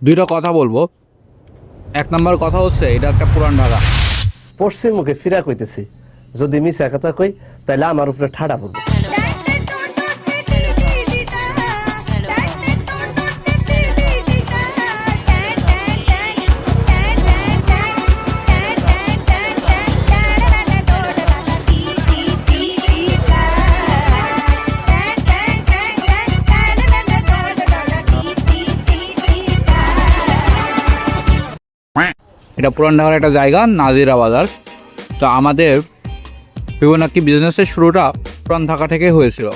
দুইটা কথা বলবো। এক নম্বর কথা হচ্ছে এটা একটা পুরান ঢাকা। পশ্চিম মুখে ফিরা কইতেছি, যদি মিছা কথা কই তাহলে আমার উপরে ঠাড়া পড়বে। এটা পুরান ঢাকার একটা জায়গা, নাজিরা বাজার। তো আমাদের ফিবোনাকি বিজনেসের শুরুটা পুরান ঢাকা থেকে হয়েছিল।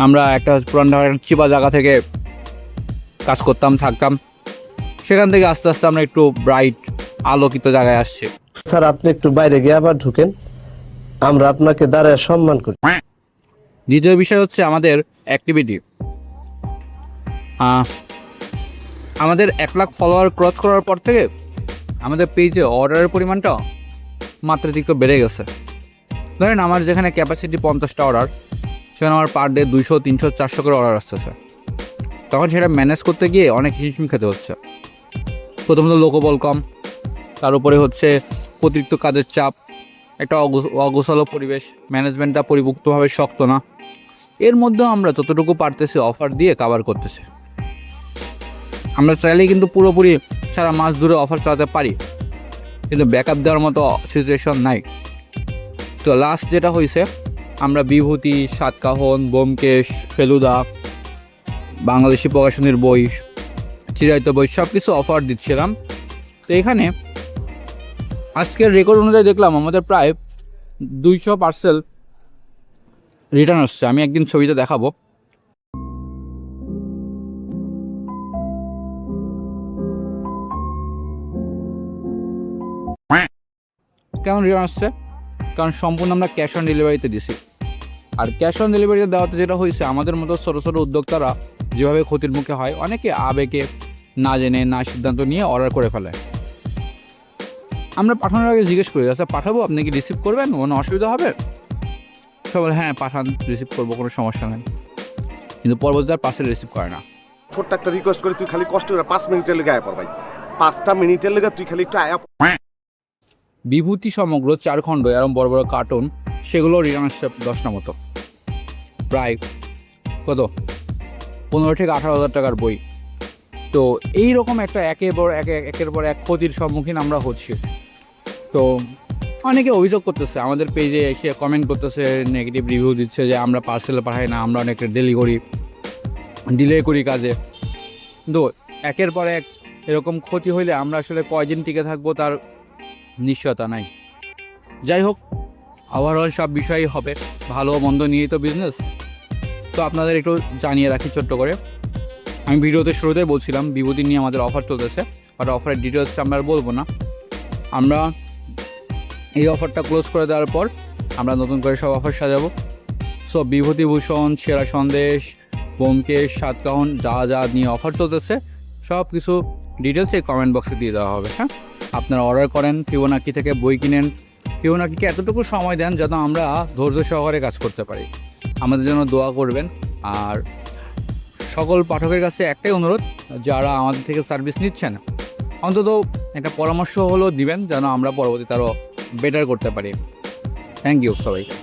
আমরা একটা পুরান ঢাকার চিপা জায়গা থেকে কাজ করতাম, থাকতাম। সেখান থেকে আস্তে আস্তে আমরা একটু ব্রাইট আলোকিত জায়গায় আসছি। স্যার, আপনি একটু বাইরে গিয়ে আবার ঢুকেন, আমরা আপনাকে দাঁড়ায় সম্মান করি। দ্বিতীয় বিষয় হচ্ছে আমাদের অ্যাক্টিভিটি। আমাদের 1 লাখ ফলোয়ার ক্রস করার পর থেকে আমাদের পেজে অর্ডারের পরিমাণটা মাত্রাধিক বেড়ে গেছে। ধরেন আমার যেখানে ক্যাপাসিটি 50টা অর্ডার, সেখানে আমার পার ডে 200, 300, 400 করে অর্ডার আসতেছে। তখন সেটা ম্যানেজ করতে গিয়ে অনেক হিমশিম খেতে হচ্ছে। প্রথমত লোকবল কম, তার উপরে হচ্ছে অতিরিক্ত কাজের চাপ, একটা অগোছালো পরিবেশ, ম্যানেজমেন্টটা পরিপুক্তভাবে শক্ত না। এর মধ্যেও আমরা যতটুকু পারতেছি অফার দিয়ে কাভার করতেছি। আমরা চাইলেই কিন্তু পুরোপুরি সারা মাস ধরে অফার চালাতে পারি, কিন্তু ব্যাকআপ দেওয়ার মতো সিচুয়েশন নাই। তো লাস্ট যেটা হয়েছে, আমরা বিভূতি, সাতকাহন, ব্যোমকেশ, ফেলুদা, বাংলাদেশি প্রকাশনীর বই, চিরায়ত বই সব কিছু অফার দিচ্ছিলাম। তো এখানে আজকের রেকর্ড অনুযায়ী দেখলাম আমাদের প্রায় 200 পার্সেল রিটার্ন আসছে। আমি একদিন ছবিতে দেখাবো। কেমন রিটার্ন আসছে? কারণ সম্পূর্ণ আমরা ক্যাশ অন ডেলিভারিতে দিছি। আর ক্যাশ অন ডেলিভারিতে দেওয়াতে যেটা হয়েছে, আমাদের মতো ছোটো ছোটো উদ্যোক্তারা যেভাবে ক্ষতির মুখে হয়, অনেকে আবেগে না জেনে না সিদ্ধান্ত নিয়ে অর্ডার করে ফেলে। আমরা পাঠানোর আগে জিজ্ঞেস করি, আচ্ছা পাঠাবো, আপনি কি রিসিভ করবেন, কোনো অসুবিধা হবে? সবাই হ্যাঁ পাঠান, রিসিভ করবো, কোনো সমস্যা নেই। কিন্তু পরবর্তীতে আর পার্সেল রিসিভ করে না। ছোট্ট একটা রিকোয়েস্ট করি, তুই খালি কষ্ট করে 5 মিনিটের লেগে আয়া পর ভাই। 5টা মিনিটের লেগে তুই খালি একটু আয়া। বিভূতি সমগ্র 4 খণ্ড এরকম বড় বড় কার্টুন, সেগুলো রিটার্ন আসছে 10টা মতো। প্রায় কত 15 থেকে 18,000 টাকার বই। তো এইরকম একটা একের পর এক ক্ষতির সম্মুখীন আমরা হচ্ছি। তো অনেকে অভিযোগ করতেছে, আমাদের পেজে এসে কমেন্ট করতেছে, নেগেটিভ রিভিউ দিচ্ছে যে আমরা পার্সেল পাঠাই না, আমরা অনেক ডিলে করি কাজে। কিন্তু একের পর এক এরকম ক্ষতি হইলে আমরা আসলে কয়দিন টিকে থাকবো তার নিশ্চয়তা নাই। যাই হোক, ওভারঅল সব বিষয়ই হবে, ভালো মন্দ নিয়েই তো বিজনেস। তো আপনাদের একটু জানিয়ে রাখি ছোট্ট করে। আমি ভিডিওতে শুরুতেই বলছিলাম বিভূতি নিয়ে আমাদের অফার চলতেছে, বাট অফারের ডিটেলস আমরা আর বলবো না। আমরা এই অফারটা ক্লোজ করে দেওয়ার পর আমরা নতুন করে সব অফার সাজাবো। সো বিভূতিভূষণ, সেরা সন্দেশ, ব্যোমকেশ, সাতকাহন যা যা নিয়ে অফার চলতেছে সব কিছু ডিটেলস এই কমেন্ট বক্সে দিয়ে দেওয়া হবে। হ্যাঁ, আপনারা অর্ডার করেন, ফিবোনাকি থেকে বই কিনেন, ফিবোনাকিকে এতটুকু সময় দেন যেন আমরা ধৈর্য সহকারে কাজ করতে পারি। আমাদের জন্য দোয়া করবেন। আর সকল পাঠকের কাছে একটাই অনুরোধ, যারা আমাদের থেকে সার্ভিস নিচ্ছেন, অন্তত একটা পরামর্শ হলেও দিবেন যেন আমরা পরবর্তীতে আরও বেটার করতে পারি। থ্যাংক ইউ সবাইকে।